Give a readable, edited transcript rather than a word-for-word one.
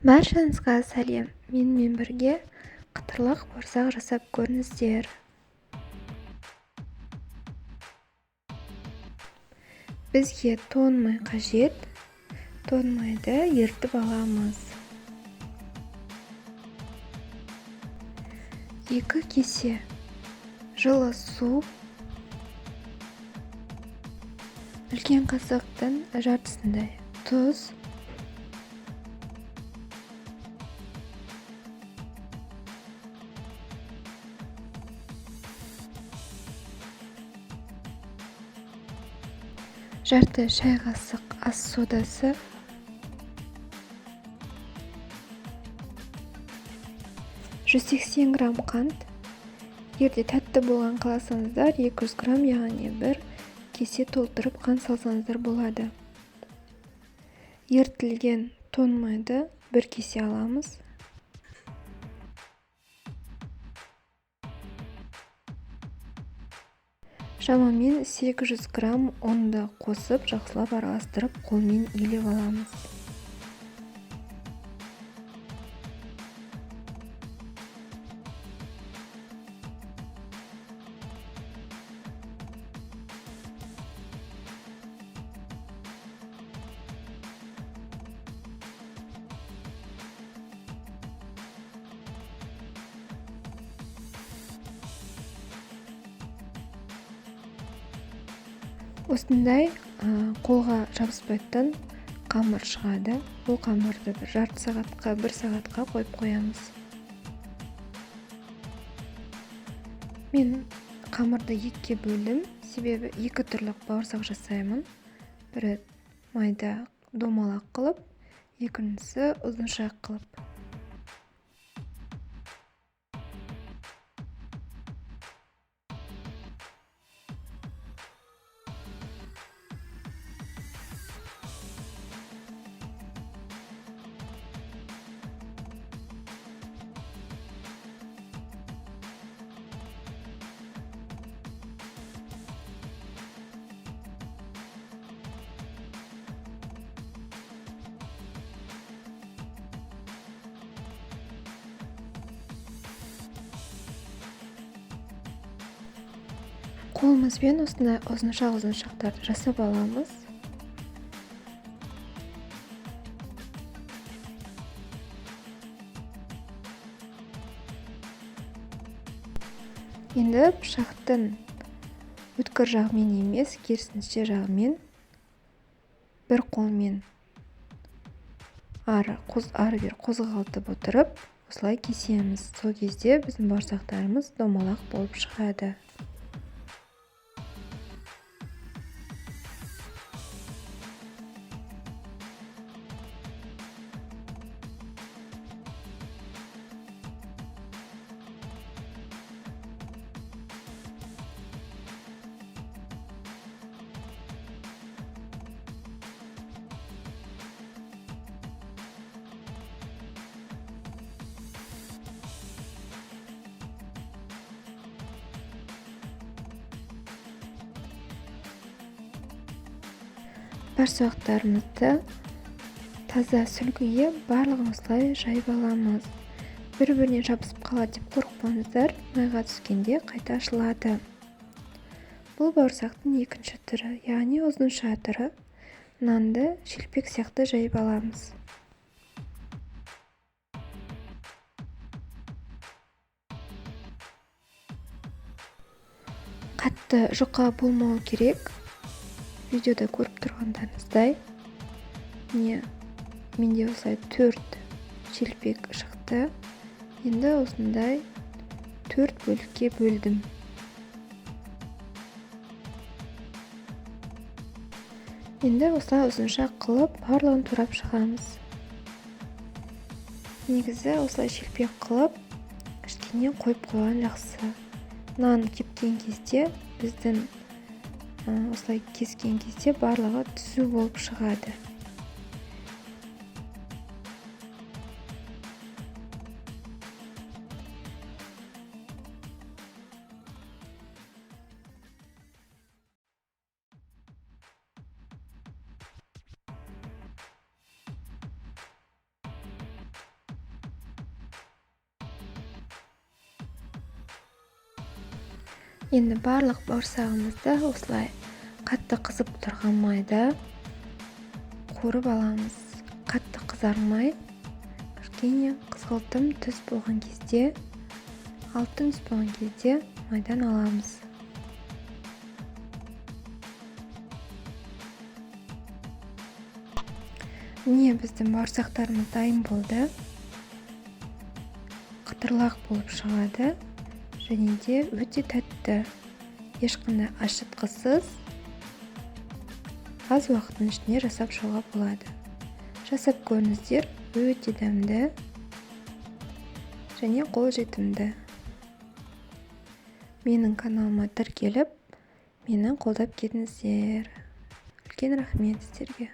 Баршаңызға сәлем, менімен бірге қытырлақ борсақ жасап көріңіздер. Бізге тоң май қажет. Тоң майды ертіп аламыз. 2 кесе жылы су, үлкен қасықтың жартысындай тұз, жарты шай қасық ас содасы, 180 грамм қант. Егерде тәтті болған қаласаңыздар 200 грамм, яғни 1 кесе толтырып қант салсаңыздар болады. Ертілген тоң майды 1 кесе аламыз. Шамамен 800 грамм ұнды қосып, жақсылап араластырып, қолмен илеп аламыз. Осындай қолға жабыспайтын қамыр шығады. Бұл қамырды жарты сағатқа, 1 сағатқа қойып қоямыз. Мен қамырды 2-ге бөлдім, себебі 2 түрлі бауырсақ жасаймын. Бірі майда домалақ қылып, екіншісі ұзыншақ қылып. Қолымызбен осындай ұзыншақтарды жасап аламыз. Енді пышақтың өткір жағымен емес, керісінше жағымен бір қолмен ары-бері қозғалтып отырып, осылай кесеміз. Сол кезде біздің бауырсақтарымыз домалақ болып шығады. Бауырсақтарымызды таза сүлгіге барлығын осылай жайып аламыз. Бір-біріне жабысып қалады деп қорықпаңыздар, майға түскенде қайта ашылады. Бұл бауырсақтың екінші түрі, яғни ұзынша түрі. Нанды шелпек сияқты жайып аламыз. Қатты жұқа болмау керек. Видеода көріп тұрғандарыңыздай. Менде осылай 4 шелпек шықты. Енді осындай 4 бөлікке бөлдім. Енді осылай ұзынша қылып, барлығын турап шығамыз. Негізі осылай шелпек қылып, кішкене қойып қойған жақсы. Нан кепкен кезде, біздің осылай кескен кезде барлығы түзу болып шығады. Енді барлық бауырсағымызды осылай қатты қызып тұрған майда қуырып аламыз. Қатты қызармай, кішкене қызғылтым түс болған кезде, алтын түс болған кезде майдан аламыз. Міне біздің бауырсақтарымыз дайын болды. Қытырлақ болып шығады және де өте тәтті. Ешқандай ашытқысыз аз уақыттың ішінде жасап шығуға болады. Жасап көріңіздер, өте дәмді және қолжетімді. Менің каналыма тіркеліп, мені қолдап кетіңіздер. Үлкен рахмет сіздерге.